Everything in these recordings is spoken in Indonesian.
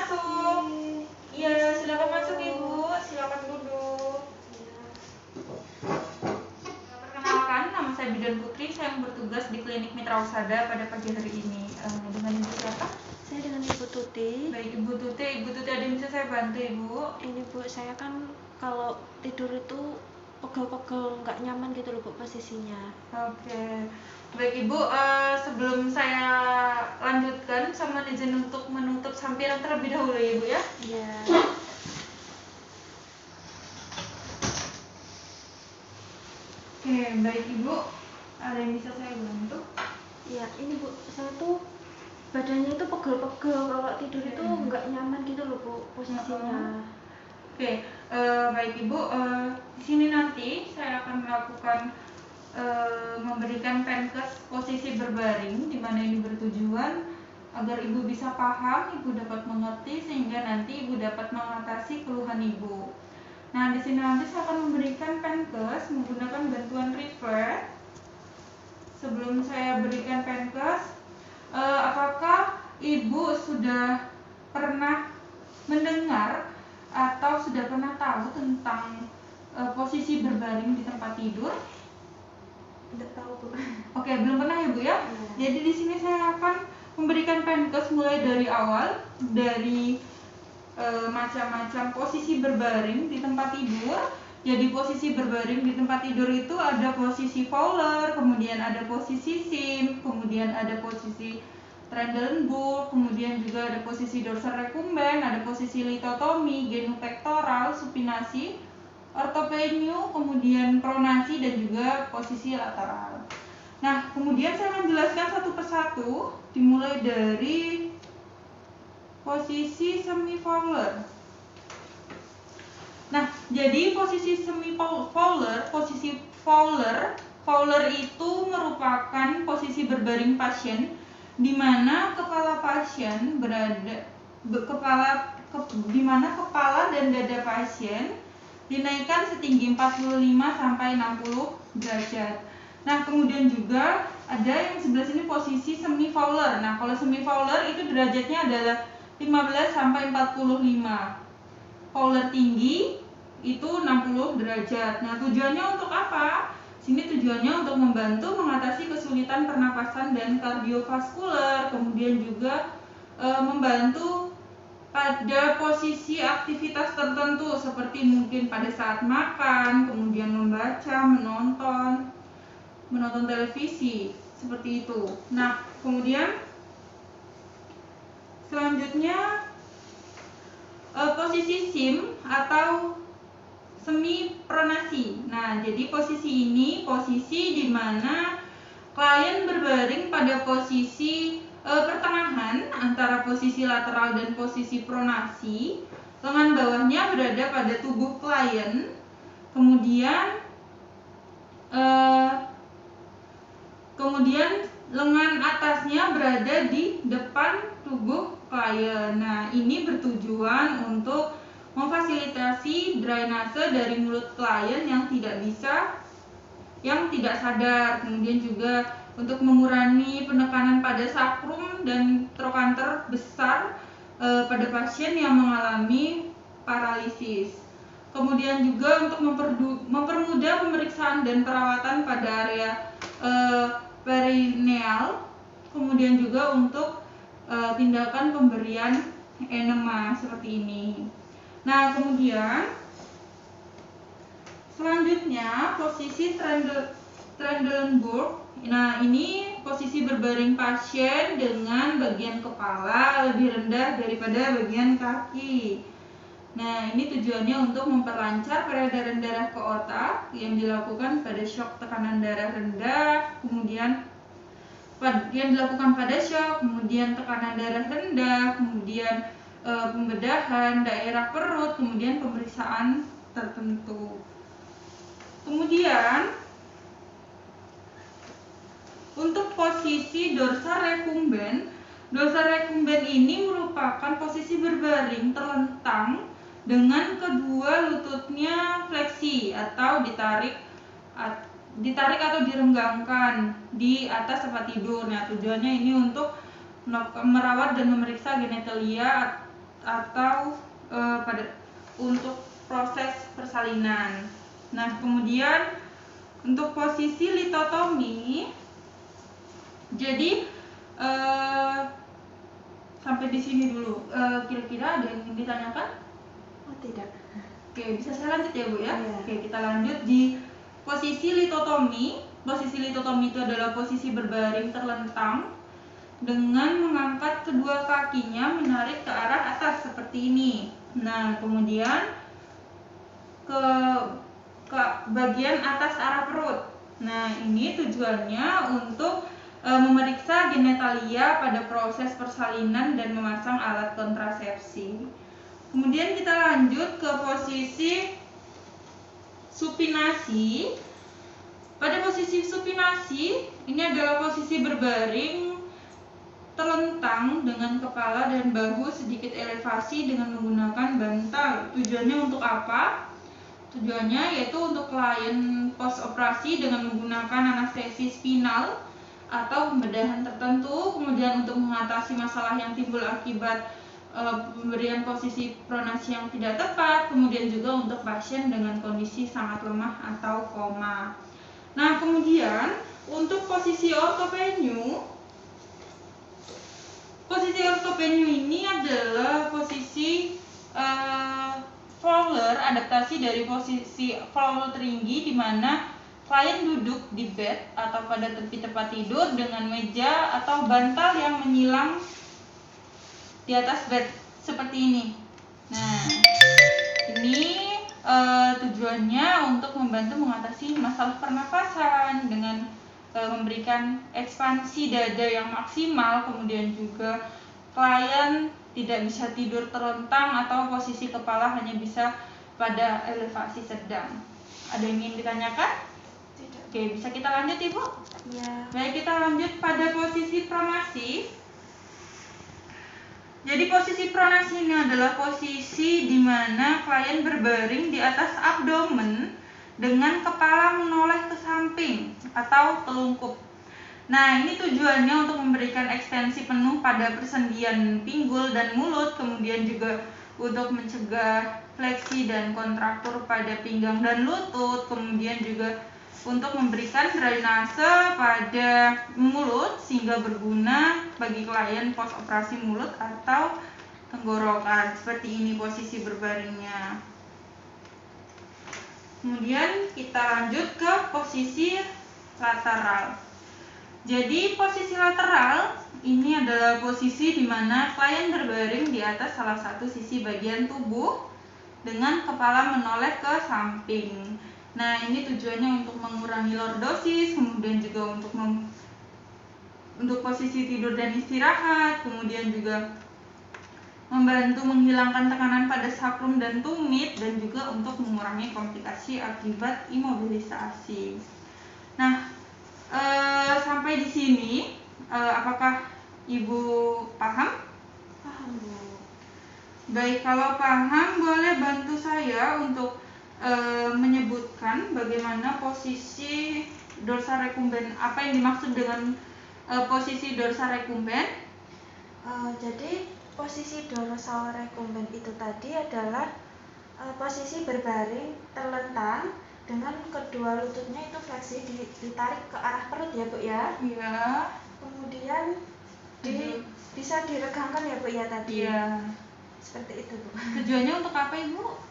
masuk. Iya, silakan masuk Ibu, silakan duduk. Perkenalkan, nama saya Bidan Putri, saya yang bertugas di Klinik Mitra Usada pada pagi hari ini. Dengan Ibu siapa? Saya dengan Ibu Tuti. Baik Ibu Tuti, ada yang bisa saya bantu Ibu? Ini Bu, saya kan kalau tidur itu pegel-pegel, nggak nyaman gitu loh Bu posisinya. Oke. Baik Ibu, sebelum saya lanjutkan, sama izin untuk menutup sampiran terlebih dahulu ya Ibu ya. Iya. Oke, baik Ibu, ada yang bisa saya bantu? Iya, ini Bu, saya tuh badannya itu pegel-pegel, kalau tidur itu nggak nyaman gitu loh Bu posisinya. Oke, baik Ibu, di sini nanti saya akan melakukan memberikan penkes posisi berbaring, di mana ini bertujuan agar Ibu bisa paham, Ibu dapat mengerti, sehingga nanti Ibu dapat mengatasi keluhan Ibu. Nah, di sini nanti saya akan memberikan penkes menggunakan bantuan refer. Sebelum saya berikan penkes, apakah Ibu sudah pernah mendengar atau sudah pernah tahu tentang posisi berbaring di tempat tidur? Tidak tahu Bu. Oke, belum pernah ya Bu ya? Jadi di sini saya akan memberikan penkes mulai dari awal, dari macam-macam posisi berbaring di tempat tidur. Jadi posisi berbaring di tempat tidur itu ada posisi Fowler, kemudian ada posisi Sim, kemudian ada posisi Trendelenburg, kemudian juga ada posisi dorsal recumbens, ada posisi litotomi, genupectoral, supinasi, ortopeniu, kemudian pronasi, dan juga posisi lateral. Nah, kemudian saya akan jelaskan satu persatu, dimulai dari posisi semi Fowler. Nah, jadi posisi semi Fowler, Fowler itu merupakan posisi berbaring pasien di mana kepala pasien berada di mana kepala dan dada pasien dinaikkan setinggi 45 sampai 60 derajat. Nah, kemudian juga ada yang sebelah sini posisi semi Fowler. Nah, kalau semi Fowler itu derajatnya adalah 15 sampai 45. Fowler tinggi itu 60 derajat. Nah, tujuannya untuk apa? Sini tujuannya untuk membantu mengatasi kesulitan pernapasan dan kardiovaskuler, kemudian juga membantu pada posisi aktivitas tertentu seperti mungkin pada saat makan, kemudian membaca, menonton televisi, seperti itu. Nah, kemudian selanjutnya posisi SIM atau semi pronasi. Nah, jadi posisi ini posisi di mana klien berbaring pada posisi pertengahan antara posisi lateral dan posisi pronasi. Lengan bawahnya berada pada tubuh klien. Kemudian lengan atasnya berada di depan tubuh klien. Nah, ini bertujuan untuk memfasilitasi drainase dari mulut klien yang tidak sadar. Kemudian juga untuk mengurangi penekanan pada sakrum dan trochanter besar pada pasien yang mengalami paralisis. Kemudian juga untuk mempermudah pemeriksaan dan perawatan pada area perineal. Kemudian juga untuk tindakan pemberian enema seperti ini. Nah, kemudian selanjutnya posisi Trendelenburg. Nah, ini posisi berbaring pasien dengan bagian kepala lebih rendah daripada bagian kaki. Nah, ini tujuannya untuk memperlancar peredaran darah ke otak yang dilakukan pada shock tekanan darah rendah, kemudian yang dilakukan pada shock, kemudian tekanan darah rendah, kemudian pembedahan daerah perut, kemudian pemeriksaan tertentu. Kemudian untuk posisi dorsal recumbens ini merupakan posisi berbaring terlentang dengan kedua lututnya fleksi atau ditarik atau direnggangkan di atas tempat tidur. Nah, tujuannya ini untuk merawat dan memeriksa genitalia atau untuk proses persalinan. Nah, kemudian untuk posisi litotomi, jadi sampai di sini dulu. Kira-kira ada yang ingin ditanyakan? Oh, tidak. Oke, bisa saya lanjut ya Bu ya? Iya. Oke, kita lanjut di posisi litotomi. Posisi litotomi itu adalah posisi berbaring terlentang dengan mengangkat kedua kakinya menarik ke arah atas seperti ini. Nah, kemudian ke bagian atas arah perut. Nah, ini tujuannya untuk memeriksa genitalia pada proses persalinan dan memasang alat kontrasepsi. Kemudian kita lanjut ke posisi supinasi. Pada posisi supinasi, ini adalah posisi berbaring terlentang dengan kepala dan bahu sedikit elevasi dengan menggunakan bantal. Tujuannya untuk apa? Tujuannya yaitu untuk klien post operasi dengan menggunakan anestesi spinal atau pembedahan tertentu, kemudian untuk mengatasi masalah yang timbul akibat pemberian posisi pronasi yang tidak tepat, kemudian juga untuk pasien dengan kondisi sangat lemah atau koma. Nah, kemudian untuk posisi ortopeniu ini adalah posisi Fowler, adaptasi dari posisi Fowler tinggi, di mana klien duduk di bed atau pada tepi tempat tidur dengan meja atau bantal yang menyilang di atas bed seperti ini. Nah, ini tujuannya untuk membantu mengatasi masalah pernafasan dengan memberikan ekspansi dada yang maksimal, kemudian juga klien tidak bisa tidur terlentang atau posisi kepala hanya bisa pada elevasi sedang. Ada yang ingin ditanyakan? Tidak. Oke, bisa kita lanjut Ibu? Ya. Baik, kita lanjut pada posisi pronasi. Jadi posisi pronasi ini adalah posisi di mana klien berbaring di atas abdomen dengan kepala menoleh ke samping atau telungkup. Nah, ini tujuannya untuk memberikan ekstensi penuh pada persendian pinggul dan mulut, kemudian juga untuk mencegah fleksi dan kontraktur pada pinggang dan lutut, kemudian juga untuk memberikan drainase pada mulut sehingga berguna bagi klien post operasi mulut atau tenggorokan. Seperti ini posisi berbaringnya. Kemudian kita lanjut ke posisi lateral. Jadi posisi lateral ini adalah posisi di mana klien berbaring di atas salah satu sisi bagian tubuh dengan kepala menoleh ke samping. Nah, ini tujuannya untuk mengurangi lordosis, kemudian juga untuk posisi tidur dan istirahat, kemudian juga membantu menghilangkan tekanan pada sakrum dan tumit, dan juga untuk mengurangi komplikasi akibat imobilisasi. Nah, sampai di sini, apakah Ibu paham? Paham, Bu. Baik, kalau paham boleh bantu saya untuk menyebutkan bagaimana posisi dorsa recumbens. Apa yang dimaksud dengan posisi dorsa recumbens? Jadi posisi dorsal recumbens itu tadi adalah posisi berbaring terlentang dengan kedua lututnya itu fleksi, ditarik ke arah perut ya Bu ya. Iya. Kemudian bisa diregangkan ya Bu ya tadi. Iya. Seperti itu Bu. Tujuannya untuk apa Ibu?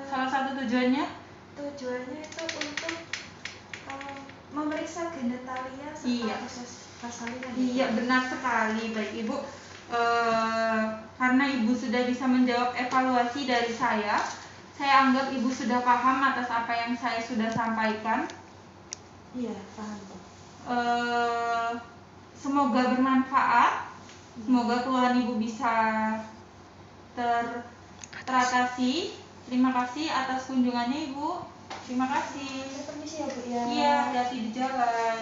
Salah satu tujuannya? Tujuannya itu untuk memeriksa genitalia serta proses persalinan. Iya, benar sekali. Baik Ibu, karena Ibu sudah bisa menjawab evaluasi dari saya anggap Ibu sudah paham atas apa yang saya sudah sampaikan. Iya, paham Bu. Semoga bermanfaat. Semoga keluhan Ibu bisa teratasi. Terima kasih atas kunjungannya Ibu. Terima kasih. Permisi ya Bu ya. Iya, hati-hati di jalan.